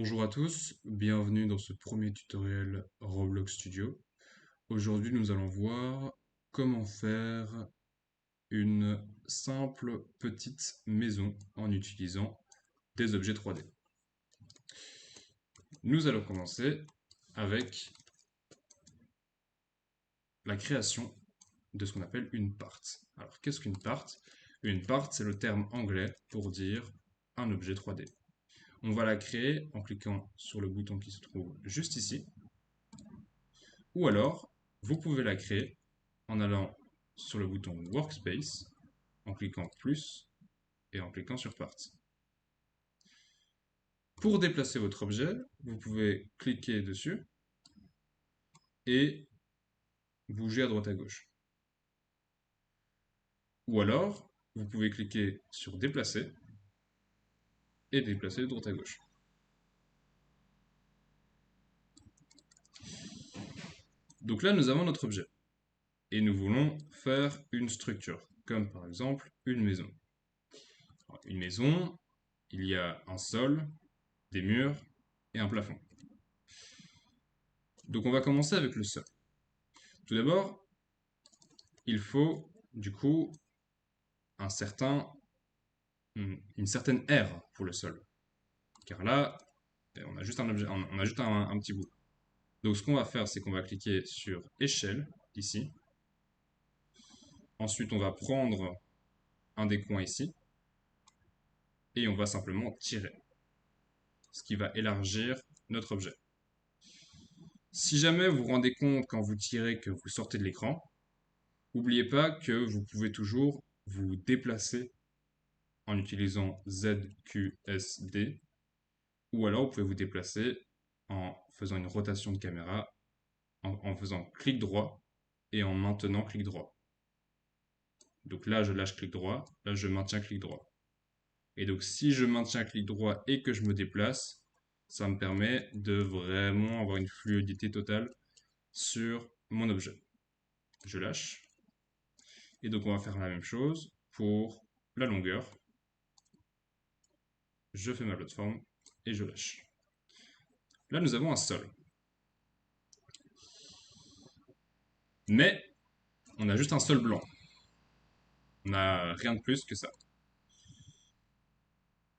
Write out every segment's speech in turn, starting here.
Bonjour à tous, bienvenue dans ce premier tutoriel Roblox Studio. Aujourd'hui, nous allons voir comment faire une simple petite maison en utilisant des objets 3D. Nous allons commencer avec la création de ce qu'on appelle une part. Alors, qu'est-ce qu'une part? Une part, c'est le terme anglais pour dire un objet 3D. On va la créer en cliquant sur le bouton qui se trouve juste ici. Ou alors, vous pouvez la créer en allant sur le bouton Workspace, en cliquant plus et en cliquant sur Parts. Pour déplacer votre objet, vous pouvez cliquer dessus et bouger à droite à gauche. Ou alors, vous pouvez cliquer sur Déplacer et déplacer de droite à gauche. Donc là, nous avons notre objet. Et nous voulons faire une structure, comme par exemple une maison. Alors, une maison, il y a un sol, des murs et un plafond. Donc on va commencer avec le sol. Tout d'abord, il faut du coup un certain, une certaine aire pour le sol. Car là, on a juste un objet, on a juste un petit bout. Donc ce qu'on va faire, c'est qu'on va cliquer sur échelle, ici. Ensuite, on va prendre un des coins ici. Et on va simplement tirer. Ce qui va élargir notre objet. Si jamais vous vous rendez compte quand vous tirez que vous sortez de l'écran, n'oubliez pas que vous pouvez toujours vous déplacer en utilisant ZQSD, ou alors vous pouvez vous déplacer en faisant une rotation de caméra, en faisant clic droit et en maintenant clic droit. Donc là, je lâche clic droit, là, je maintiens clic droit. Et donc si je maintiens clic droit et que je me déplace, ça me permet de vraiment avoir une fluidité totale sur mon objet. Je lâche. Et donc on va faire la même chose pour la longueur. Je fais ma plateforme et je lâche. Là, nous avons un sol. Mais on a juste un sol blanc. On n'a rien de plus que ça.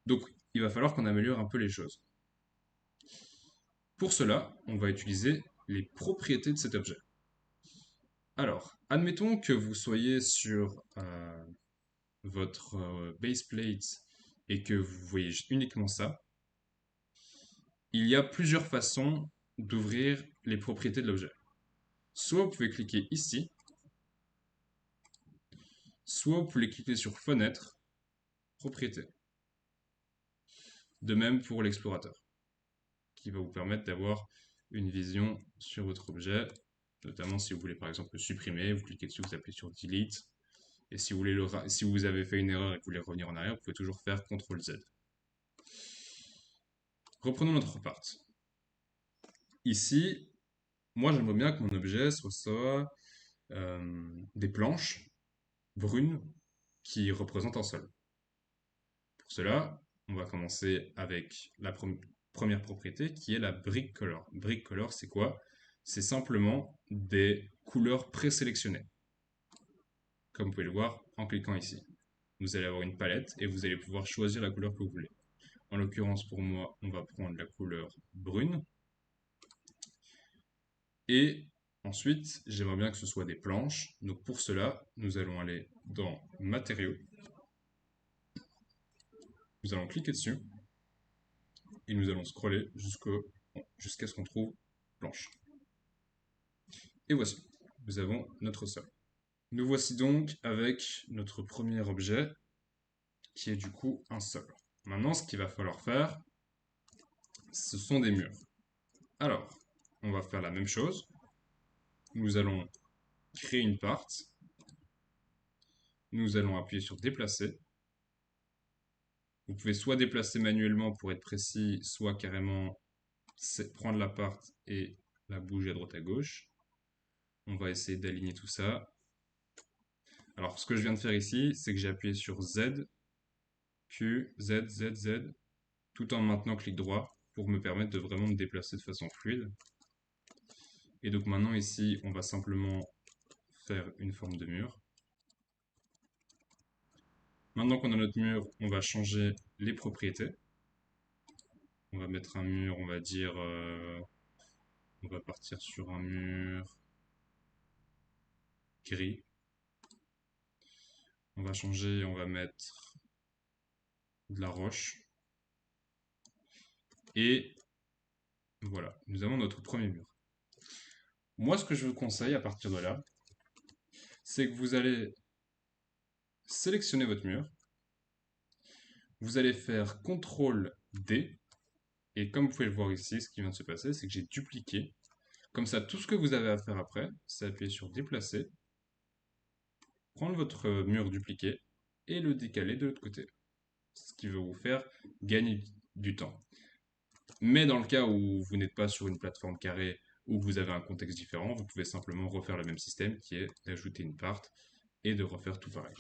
Donc, il va falloir qu'on améliore un peu les choses. Pour cela, on va utiliser les propriétés de cet objet. Alors, admettons que vous soyez sur votre base plate et que vous voyez uniquement ça. Il y a plusieurs façons d'ouvrir les propriétés de l'objet. Soit vous pouvez cliquer ici, soit vous pouvez cliquer sur Fenêtre, Propriétés. De même pour l'explorateur, qui va vous permettre d'avoir une vision sur votre objet, notamment si vous voulez par exemple le supprimer, vous cliquez dessus, vous appuyez sur Delete, et si vous, si vous avez fait une erreur et que vous voulez revenir en arrière, vous pouvez toujours faire CTRL Z. Reprenons notre part. Ici, moi j'aimerais bien que mon objet soit des planches brunes qui représentent un sol. Pour cela, on va commencer avec la première propriété qui est la brick color. Brick color, c'est quoi? C'est simplement des couleurs présélectionnées. Comme vous pouvez le voir en cliquant ici. Vous allez avoir une palette et vous allez pouvoir choisir la couleur que vous voulez. En l'occurrence, pour moi, on va prendre la couleur brune. Et ensuite, j'aimerais bien que ce soit des planches. Donc pour cela, nous allons aller dans Matériaux. Nous allons cliquer dessus. Et nous allons scroller jusqu'à ce qu'on trouve planche. Et voici, nous avons notre sol. Nous voici donc avec notre premier objet, qui est du coup un sol. Maintenant, ce qu'il va falloir faire, ce sont des murs. Alors, on va faire la même chose. Nous allons créer une part. Nous allons appuyer sur déplacer. Vous pouvez soit déplacer manuellement pour être précis, soit carrément prendre la part et la bouger à droite à gauche. On va essayer d'aligner tout ça. Alors, ce que je viens de faire ici, c'est que j'ai appuyé sur Z, Q, Z, Z, Z, tout en maintenant clic droit pour me permettre de vraiment me déplacer de façon fluide. Et donc maintenant ici, on va simplement faire une forme de mur. Maintenant qu'on a notre mur, on va changer les propriétés. On va mettre un mur, on va dire, on va partir sur un mur gris. On va changer, on va mettre de la roche. Et voilà, nous avons notre premier mur. Moi, ce que je vous conseille à partir de là, c'est que vous allez sélectionner votre mur. Vous allez faire CTRL-D. Et comme vous pouvez le voir ici, ce qui vient de se passer, c'est que j'ai dupliqué. Comme ça, tout ce que vous avez à faire après, c'est appuyer sur déplacer, prendre votre mur dupliqué et le décaler de l'autre côté. Ce qui va vous faire gagner du temps. Mais dans le cas où vous n'êtes pas sur une plateforme carrée ou que vous avez un contexte différent, vous pouvez simplement refaire le même système qui est d'ajouter une part et de refaire tout pareil.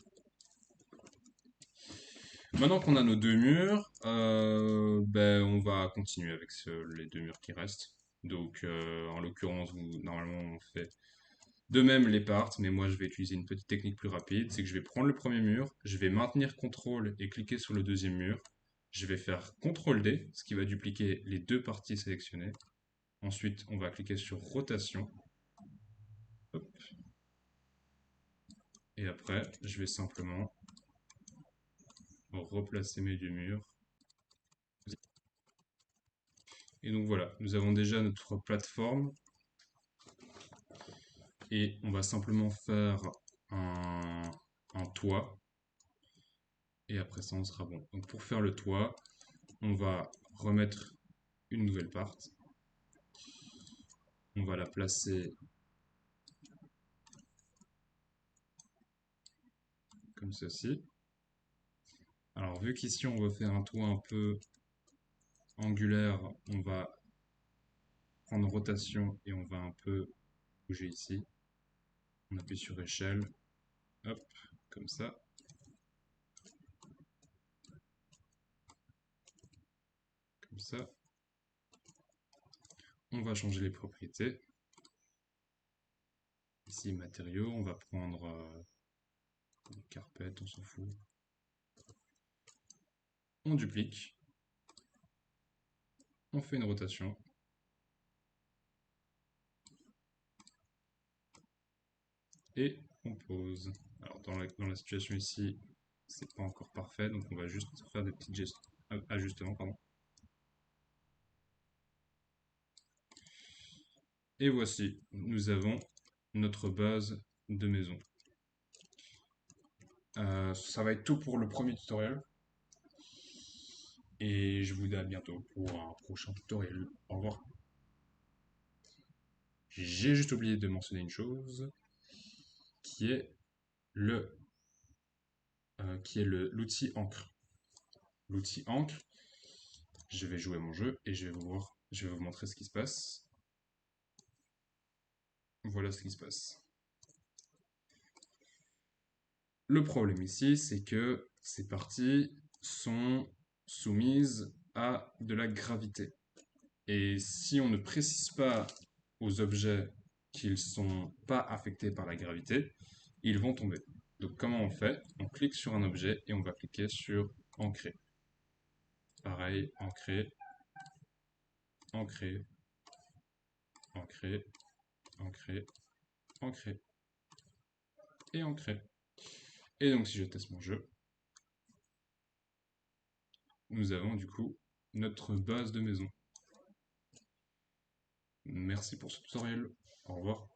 Maintenant qu'on a nos deux murs, on va continuer avec les deux murs qui restent. Donc en l'occurrence, normalement on fait de même les parts, mais moi je vais utiliser une petite technique plus rapide, c'est que je vais prendre le premier mur, je vais maintenir CTRL et cliquer sur le deuxième mur, je vais faire CTRL-D, ce qui va dupliquer les deux parties sélectionnées. Ensuite, on va cliquer sur rotation. Hop. Et après, je vais simplement replacer mes deux murs. Et donc voilà, nous avons déjà notre plateforme. Et on va simplement faire un toit. Et après ça, on sera bon. Donc pour faire le toit, on va remettre une nouvelle part. On va la placer comme ceci. Alors vu qu'ici on veut faire un toit un peu angulaire, on va prendre rotation et on va un peu bouger ici. On appuie sur échelle. Hop, comme ça. Comme ça. On va changer les propriétés. Ici, matériaux, on va prendre une carpette, on s'en fout. On duplique. On fait une rotation. Et on pose. Alors dans la situation ici, c'est pas encore parfait, donc on va juste faire des petits ajustements, pardon. Et voici, nous avons notre base de maison. Ça va être tout pour le premier tutoriel. Et je vous dis à bientôt pour un prochain tutoriel. Au revoir. J'ai juste oublié de mentionner une chose, qui est l'outil encre. L'outil encre, je vais jouer mon jeu et je vais vous montrer ce qui se passe. Voilà ce qui se passe. Le problème ici, c'est que ces parties sont soumises à de la gravité. Et si on ne précise pas aux objets qu'ils ne sont pas affectés par la gravité, ils vont tomber. Donc comment on fait? On clique sur un objet et on va cliquer sur ancrer. Pareil, ancrer, ancrer, ancrer, ancrer, ancrer et ancrer. Et donc si je teste mon jeu, nous avons du coup notre base de maison. Merci pour ce tutoriel. Au revoir.